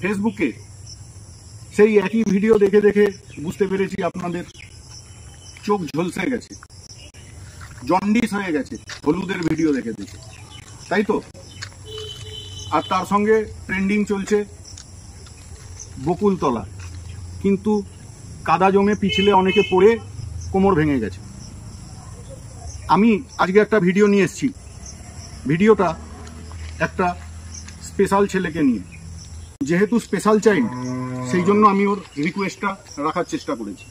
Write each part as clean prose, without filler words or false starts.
ফেসবুকে সেই একই ভিডিও দেখে দেখে বুঝতে পেরেছি আপনাদের চোখ ঝলসে গেছে, জন্ডিস হয়ে গেছে হলুদের ভিডিও দেখে দেখে, তাই তো? আর তার সঙ্গে ট্রেন্ডিং চলছে বকুলতলা, কিন্তু কাদা জমে পিছলে অনেকে পড়ে কোমর ভেঙে গেছে। আমি আজকে একটা ভিডিও নিয়ে এসেছি। ভিডিওটা একটা স্পেশাল ছেলেকে নিয়ে, যেহেতু স্পেশাল চাইল্ড সেই জন্য আমি ওর রিকোয়েস্টটা রাখার চেষ্টা করেছি।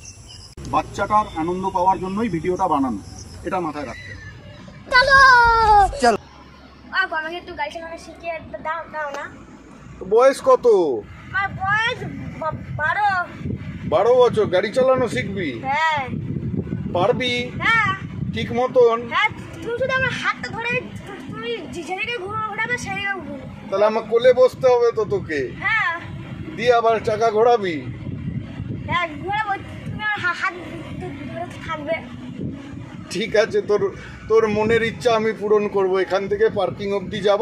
বাচ্চাটার আনন্দ পাওয়ার জন্যই ভিডিওটা বানানো, এটা মাথায় রাখতে। আমাকে একটু গাড়ি চালানো শিখিয়ে দাও না। বয়স কত? আমার বয়স 12। 12 বছর গাড়ি চালানো শিখবি? হ্যাঁ। পারবি? হ্যাঁ ঠিক মতন? হ্যাঁ, তুমি শুধু আমার হাতটা ধরে তুমি যেদিকে ঘোরাবে সেদিকে ঘুরো। তাহলে আমার কোলে বসতে হবে তো তোকে? হ্যাঁ। দিয়ে আবার চাকা ঘোরাবি? হ্যাঁ ঘোরাবো, তুমি আমার হাত ধরে থাকবে। ঠিক আছে, তোর মনের ইচ্ছা আমি পূরণ করব। এখান থেকে পার্কিং অবধি যাব,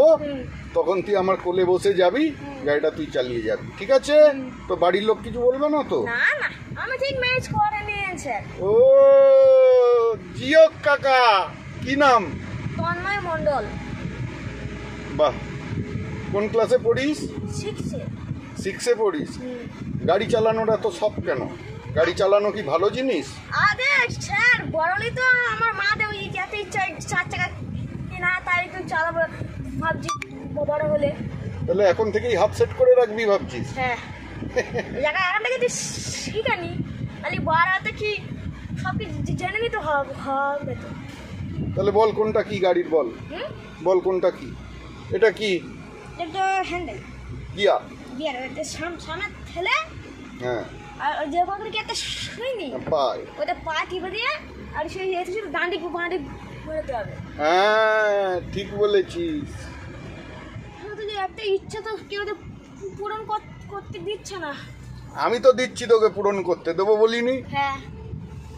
তখন তুই আমার কোলে বসে যাবি, গাড়িটা তুই চালিয়ে যাবি, ঠিক আছে? তো বাড়ির লোক কিছু বলবে না তো? না না, আমি ঠিক ম্যানেজ করে নিয়েছি। ও জিও কাকা, কি নাম? তন্ময় মণ্ডল। বাহ, কোন ক্লাসে পড়িস? 6-এ পড়িস? গাড়ি চালানোটা তো সব কেন? গাড়ি চালানো কি ভালো জিনিস? আরে স্যার, বড়লি তো আমার মা দেব যেতে ইচ্ছা 4 চাকা কিনা, তাই তো চালাবো ভাবছি বড় হলে। তাহলে এখন থেকেই হাফ সেট করে রাখবি ভাবছিস? হ্যাঁ, জায়গা এখন থেকে তুই শিখানি, তাহলে বড় হতে কি সব কিছু জেনে নিতে হবে তো। তাহলে বল কোনটা কি গাড়ির, বল কোনটা কি? এটা কি? এটা হ্যান্ডেল গিয়ার। এটা সামনে ঠেলে, হ্যাঁ, আর যে বলতে কি একটা শুইনি পায়, ওটা পা টিপে দিয়ে আর সেই এসে শুধু ডান্ডি ঘোরাতে হবে। হ্যাঁ ঠিক বলেছিস। তো যে একটা ইচ্ছা তো কেউ তো পূরণ করতে দিচ্ছে না। আমি তো দিচ্ছি তোকে পূরণ করতে, দেবো বলিনি? হ্যাঁ,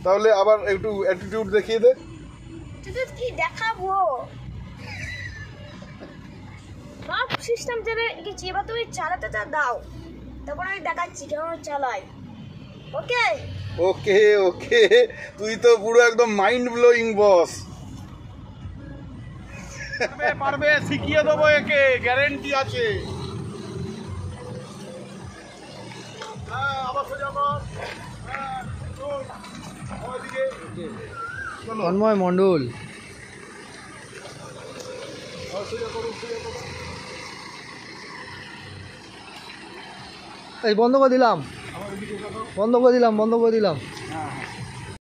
তাহলে আবার একটু অ্যাটিটিউড দেখিয়ে দে। তুই কি দেখাবো? সব সিস্টেম যাবে কি, এবার তুমি চালাতে দাও, তখন আমি দেখাচ্ছি কেমন চালাই। ওকে ওকে ওকে, তুই তো পুরো একদম মাইন্ড ব্লোয়িং বস। পারবে, শিখিয়ে দেবো একে, গ্যারেন্টি আছে। তন্ময় মণ্ডল। এই বন্ধ করে দিলাম, বন্ধ করে দিলাম।